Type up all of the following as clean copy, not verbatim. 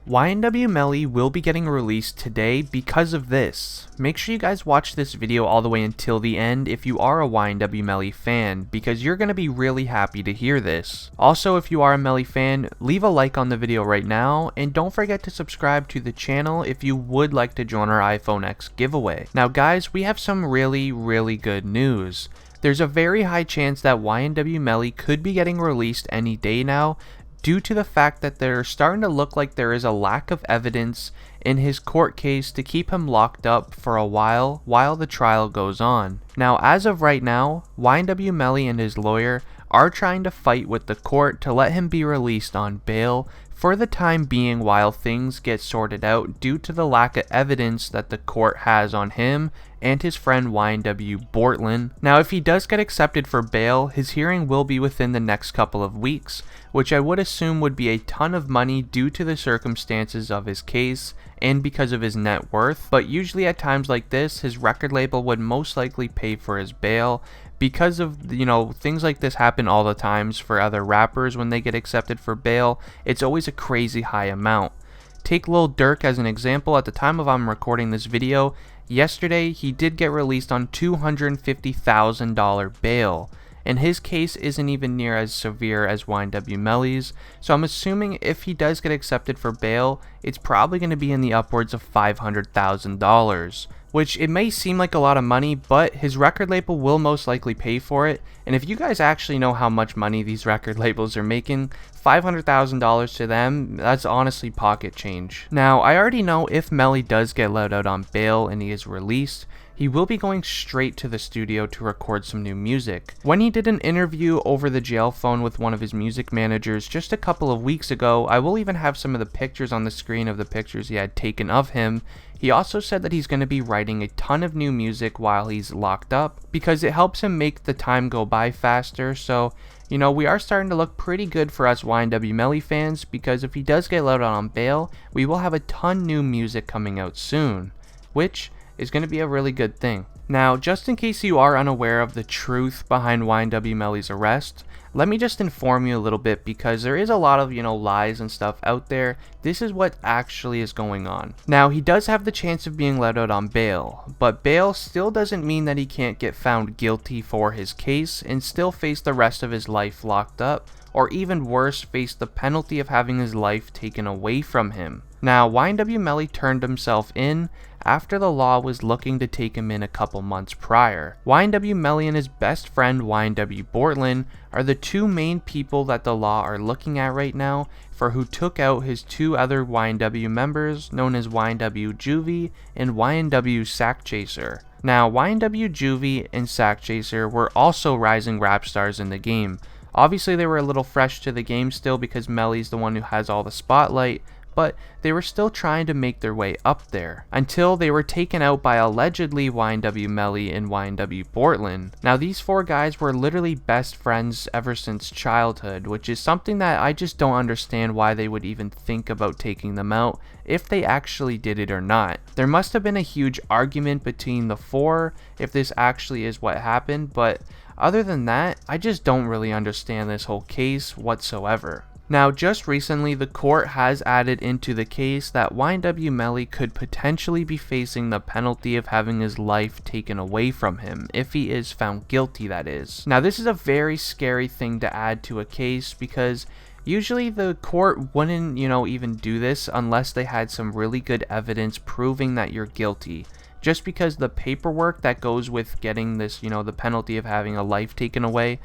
YNW Melly will be getting released today because of this. Make sure you guys watch this video all the way until the end if you are a YNW Melly fan, because you're going to be really happy to hear this. Also, if you are a Melly fan, leave a like on the video right now, and don't forget to subscribe to the channel if you would like to join our iPhone X giveaway. Now guys, we have some really good news. There's a very high chance that YNW Melly could be getting released any day now, due to the fact that they're starting to look like there is a lack of evidence in his court case to keep him locked up for a while the trial goes on. Now, as of right now, YNW Melly and his lawyer are trying to fight with the court to let him be released on bail for the time being while things get sorted out due to the lack of evidence that the court has on him and his friend YNW Bortlin. Now, if he does get accepted for bail, his hearing will be within the next couple of weeks, which I would assume would be a ton of money due to the circumstances of his case and because of his net worth. But usually at times like this, his record label would most likely pay for his bail, because of, things like this happen all the times for other rappers when they get accepted for bail. It's always a crazy high amount. Take Lil Durk as an example. At the time of I'm recording this video, yesterday he did get released on $250,000 bail, and his case isn't even near as severe as YNW Melly's, so I'm assuming if he does get accepted for bail, it's probably going to be in the upwards of $500,000. Which, it may seem like a lot of money, but his record label will most likely pay for it. And if you guys actually know how much money these record labels are making, $500,000 to them, that's honestly pocket change. Now, I already know if Melly does get let out on bail and he is released, he will be going straight to the studio to record some new music. When he did an interview over the jail phone with one of his music managers just a couple of weeks ago, I will even have some of the pictures on the screen of the pictures he had taken of him. He also said that he's going to be writing a ton of new music while he's locked up, because it helps him make the time go by faster. So, we are starting to look pretty good for us YNW Melly fans, because if he does get let out on bail, we will have a ton new music coming out soon, which is going to be a really good thing. Now, just in case you are unaware of the truth behind YNW Melly's arrest, let me just inform you a little bit, because there is a lot of, lies and stuff out there. This is what actually is going on. Now, he does have the chance of being let out on bail, but bail still doesn't mean that he can't get found guilty for his case and still face the rest of his life locked up, or even worse, face the penalty of having his life taken away from him. Now, YNW Melly turned himself in after the law was looking to take him in a couple months prior. YNW Melly and his best friend YNW Bortlin are the two main people that the law are looking at right now for who took out his two other YNW members, known as YNW Juvie and YNW Sack Chaser. Now, YNW Juvie and Sack Chaser were also rising rap stars in the game. Obviously, they were a little fresh to the game still because Melly's the one who has all the spotlight, but they were still trying to make their way up there, until they were taken out by allegedly YNW Melly and YNW Bortlin. Now, these four guys were literally best friends ever since childhood, which is something that I just don't understand why they would even think about taking them out, if they actually did it or not. There must have been a huge argument between the four if this actually is what happened, but other than that, I just don't really understand this whole case whatsoever. Now, just recently, the court has added into the case that YNW Melly could potentially be facing the penalty of having his life taken away from him, if he is found guilty, that is. Now, this is a very scary thing to add to a case, because usually the court wouldn't, even do this unless they had some really good evidence proving that you're guilty. Just because the paperwork that goes with getting this, the penalty of having a life taken away,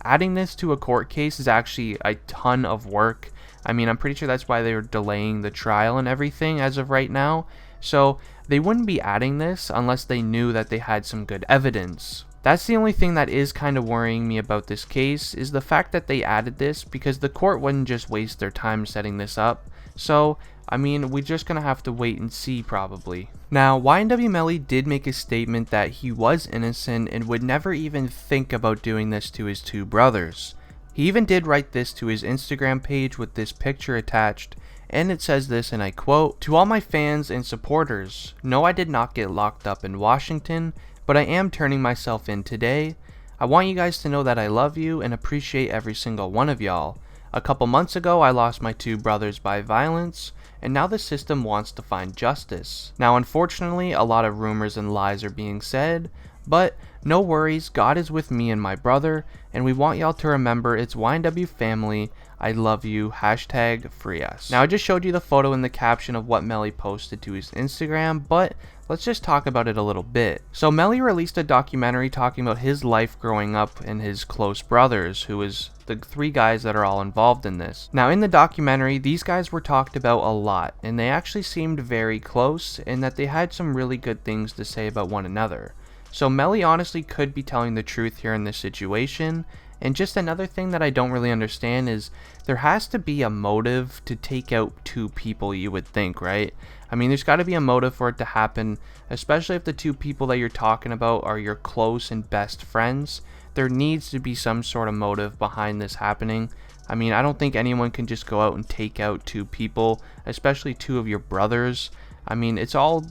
adding this to a court case is actually a ton of work. I mean, I'm pretty sure that's why they're delaying the trial and everything as of right now. So they wouldn't be adding this unless they knew that they had some good evidence. That's the only thing that is kind of worrying me about this case, is the fact that they added this, because the court wouldn't just waste their time setting this up. So, I mean, we're just gonna have to wait and see probably. Now, YNW Melly did make a statement that he was innocent and would never even think about doing this to his two brothers. He even did write this to his Instagram page with this picture attached, and it says this, and I quote, "To all my fans and supporters, no, I did not get locked up in Washington, but I am turning myself in today. I want you guys to know that I love you and appreciate every single one of y'all. A couple months ago, I lost my two brothers by violence. and now the system wants to find justice. Now unfortunately, a lot of rumors and lies are being said, but no worries, God is with me and my brother, and we want y'all to remember it's YNW family, I love you, hashtag free us. Now I just showed you the photo in the caption of what Melly posted to his Instagram, but let's just talk about it a little bit. So Melly released a documentary talking about his life growing up and his close brothers, who is the 3 guys that are all involved in this. Now in the documentary, these guys were talked about a lot, and they actually seemed very close in that they had some really good things to say about one another. So Melly honestly could be telling the truth here in this situation. And just another thing that I don't really understand is there has to be a motive to take out 2 people, you would think, right? I mean, there's got to be a motive for it to happen, especially if the 2 people that you're talking about are your close and best friends. There needs to be some sort of motive behind this happening. I mean, I don't think anyone can just go out and take out 2 people, especially 2 of your brothers. I mean, it's all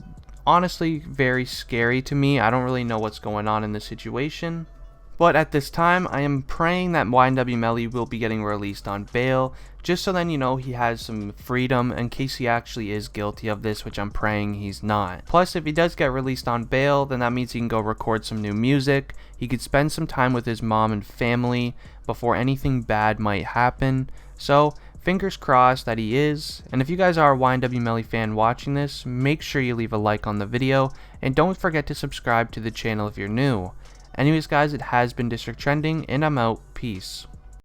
honestly very scary to me. I don't really know what's going on in this situation. But at this time, I am praying that YNW Melly will be getting released on bail, just so then, you know, he has some freedom in case he actually is guilty of this, which I'm praying he's not. Plus, if he does get released on bail, then that means he can go record some new music, he could spend some time with his mom and family before anything bad might happen. So, fingers crossed that he is. And if you guys are a YNW Melly fan watching this, make sure you leave a like on the video, and don't forget to subscribe to the channel if you're new. Anyways guys, it has been District Trending, and I'm out. Peace.